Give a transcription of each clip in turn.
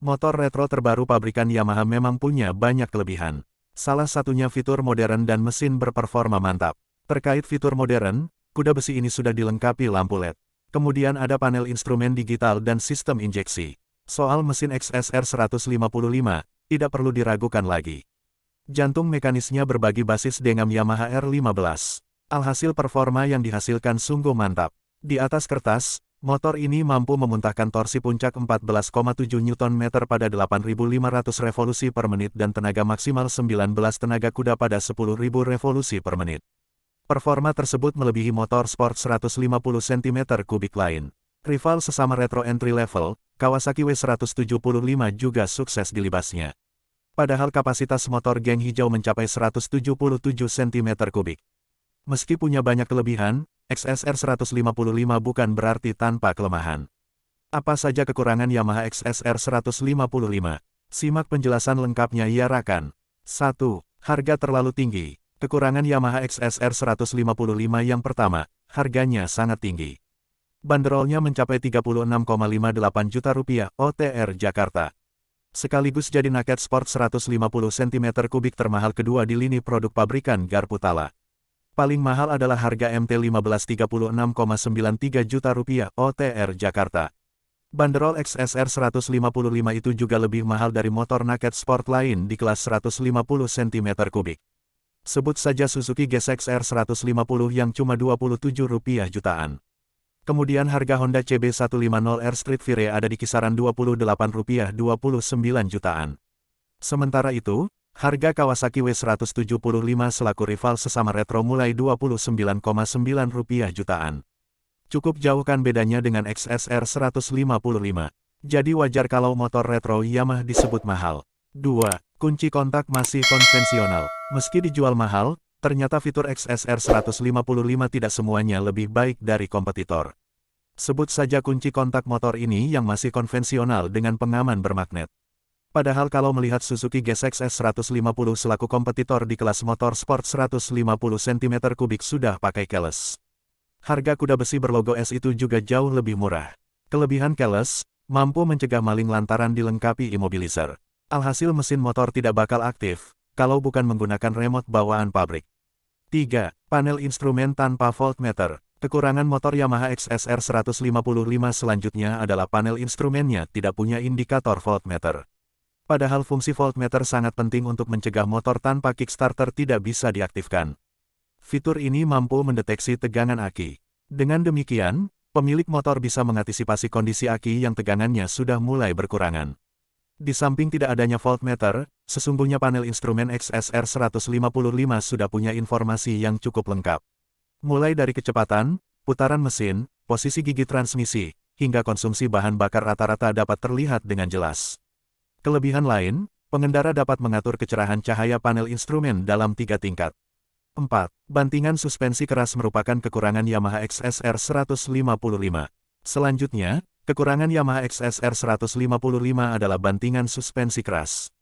Motor retro terbaru pabrikan Yamaha memang punya banyak kelebihan. Salah satunya fitur modern dan mesin berperforma mantap. Terkait fitur modern, kuda besi ini sudah dilengkapi lampu LED. Kemudian ada panel instrumen digital dan sistem injeksi. Soal mesin XSR 155, tidak perlu diragukan lagi. Jantung mekanisnya berbagi basis dengan Yamaha R15. Alhasil performa yang dihasilkan sungguh mantap. Di atas kertas, motor ini mampu memuntahkan torsi puncak 14,7 Nm pada 8.500 revolusi per menit dan tenaga maksimal 19 tenaga kuda pada 10.000 revolusi per menit. Performa tersebut melebihi motor sport 150 cm3 lain. Rival sesama retro entry level, Kawasaki W175 juga sukses dilibasnya. Padahal kapasitas motor geng hijau mencapai 177 cm3. Meski punya banyak kelebihan, XSR 155 bukan berarti tanpa kelemahan. Apa saja kekurangan Yamaha XSR 155? Simak penjelasan lengkapnya ya rekan. 1. Harga terlalu tinggi. Kekurangan Yamaha XSR 155 yang pertama, harganya sangat tinggi. Banderolnya mencapai Rp36,58 juta OTR Jakarta. Sekaligus jadi naked sport 150 cm3 termahal kedua di lini produk pabrikan Garputala. Paling mahal adalah harga MT15 Rp36,93 juta OTR Jakarta. Banderol XSR 155 itu juga lebih mahal dari motor naked sport lain di kelas 150 cm3. Sebut saja Suzuki GSX-R 150 yang cuma Rp27 jutaan. Kemudian harga Honda CB150R Street Fire ada di kisaran Rp28,29 jutaan. Sementara itu, harga Kawasaki W175 selaku rival sesama retro mulai Rp29,9 jutaan. Cukup jauh kan bedanya dengan XSR 155. Jadi wajar kalau motor retro Yamaha disebut mahal. 2. Kunci kontak masih konvensional. Meski dijual mahal, ternyata fitur XSR 155 tidak semuanya lebih baik dari kompetitor. Sebut saja kunci kontak motor ini yang masih konvensional dengan pengaman bermagnet. Padahal kalau melihat Suzuki GSX S150 selaku kompetitor di kelas motor sport 150 cm3 sudah pakai keyless. Harga kuda besi berlogo S itu juga jauh lebih murah. Kelebihan keyless, mampu mencegah maling lantaran dilengkapi immobilizer. Alhasil mesin motor tidak bakal aktif, kalau bukan menggunakan remote bawaan pabrik. 3. Panel instrumen tanpa voltmeter. Kekurangan motor Yamaha XSR 155 selanjutnya adalah panel instrumennya tidak punya indikator voltmeter. Padahal fungsi voltmeter sangat penting untuk mencegah motor tanpa kickstarter tidak bisa diaktifkan. Fitur ini mampu mendeteksi tegangan aki. Dengan demikian, pemilik motor bisa mengantisipasi kondisi aki yang tegangannya sudah mulai berkurangan. Di samping tidak adanya voltmeter, sesungguhnya panel instrumen XSR 155 sudah punya informasi yang cukup lengkap. Mulai dari kecepatan, putaran mesin, posisi gigi transmisi, hingga konsumsi bahan bakar rata-rata dapat terlihat dengan jelas. Kelebihan lain, pengendara dapat mengatur kecerahan cahaya panel instrumen dalam 3 tingkat. 4. Bantingan suspensi keras merupakan kekurangan Yamaha XSR 155. Selanjutnya, kekurangan Yamaha XSR 155 adalah bantingan suspensi keras.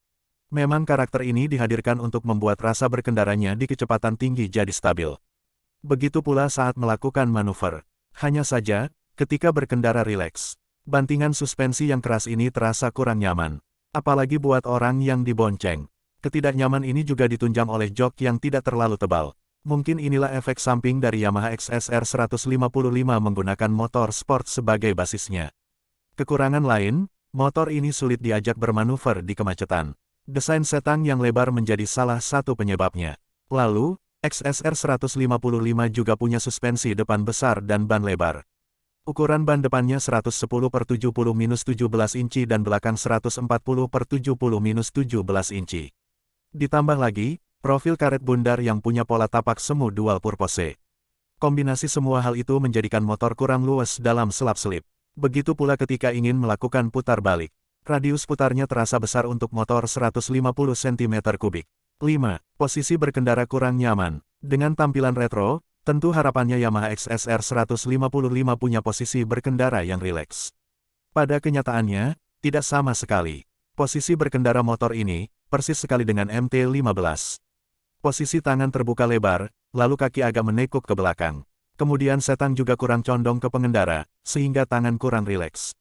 Memang karakter ini dihadirkan untuk membuat rasa berkendaranya di kecepatan tinggi jadi stabil. Begitu pula saat melakukan manuver. Hanya saja, ketika berkendara rileks, bantingan suspensi yang keras ini terasa kurang nyaman. Apalagi buat orang yang dibonceng. Ketidaknyaman ini juga ditunjang oleh jok yang tidak terlalu tebal. Mungkin inilah efek samping dari Yamaha XSR 155 menggunakan motor sport sebagai basisnya. Kekurangan lain, motor ini sulit diajak bermanuver di kemacetan. Desain setang yang lebar menjadi salah satu penyebabnya. Lalu, XSR 155 juga punya suspensi depan besar dan ban lebar. Ukuran ban depannya 110/70-17 inci dan belakang 140/70-17 inci. Ditambah lagi, profil karet bundar yang punya pola tapak semu dual purpose. Kombinasi semua hal itu menjadikan motor kurang luas dalam selap-selip. Begitu pula ketika ingin melakukan putar balik. Radius putarnya terasa besar untuk motor 150 cm3. 5. Posisi berkendara kurang nyaman. Dengan tampilan retro, tentu harapannya Yamaha XSR 155 punya posisi berkendara yang rileks. Pada kenyataannya, tidak sama sekali. Posisi berkendara motor ini, persis sekali dengan MT15. Posisi tangan terbuka lebar, lalu kaki agak menekuk ke belakang. Kemudian setang juga kurang condong ke pengendara, sehingga tangan kurang rileks.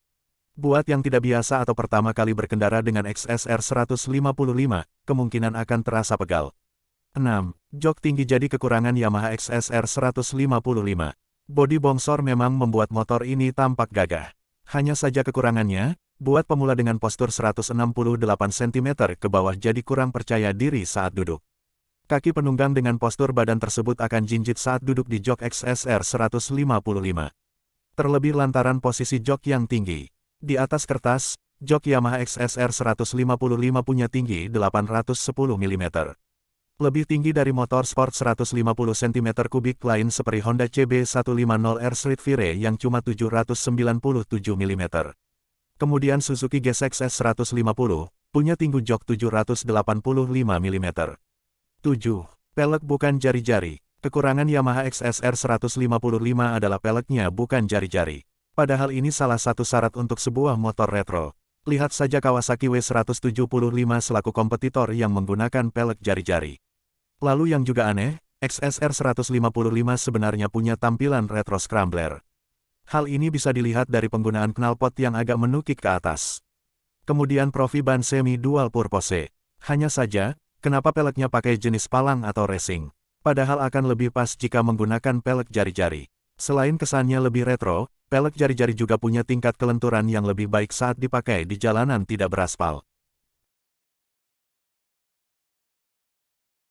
Buat yang tidak biasa atau pertama kali berkendara dengan XSR 155, kemungkinan akan terasa pegal. 6. Jok tinggi jadi kekurangan Yamaha XSR 155. Bodi bongsor memang membuat motor ini tampak gagah. Hanya saja kekurangannya, buat pemula dengan postur 168 cm ke bawah jadi kurang percaya diri saat duduk. Kaki penunggang dengan postur badan tersebut akan jinjit saat duduk di jok XSR 155. Terlebih lantaran posisi jok yang tinggi. Di atas kertas, jok Yamaha XSR 155 punya tinggi 810 mm. Lebih tinggi dari motor sport 150 cm3 lain seperti Honda CB150R Street Fire yang cuma 797 mm. Kemudian Suzuki GSX-S 150, punya tinggi jok 785 mm. 7. Pelek bukan jari-jari. Kekurangan Yamaha XSR 155 adalah peleknya bukan jari-jari. Padahal ini salah satu syarat untuk sebuah motor retro. Lihat saja Kawasaki W175 selaku kompetitor yang menggunakan pelek jari-jari. Lalu yang juga aneh, XSR 155 sebenarnya punya tampilan retro scrambler. Hal ini bisa dilihat dari penggunaan knalpot yang agak menukik ke atas. Kemudian profi ban semi dual purpose. Hanya saja, kenapa peleknya pakai jenis palang atau racing? Padahal akan lebih pas jika menggunakan pelek jari-jari. Selain kesannya lebih retro, pelek jari-jari juga punya tingkat kelenturan yang lebih baik saat dipakai di jalanan tidak beraspal.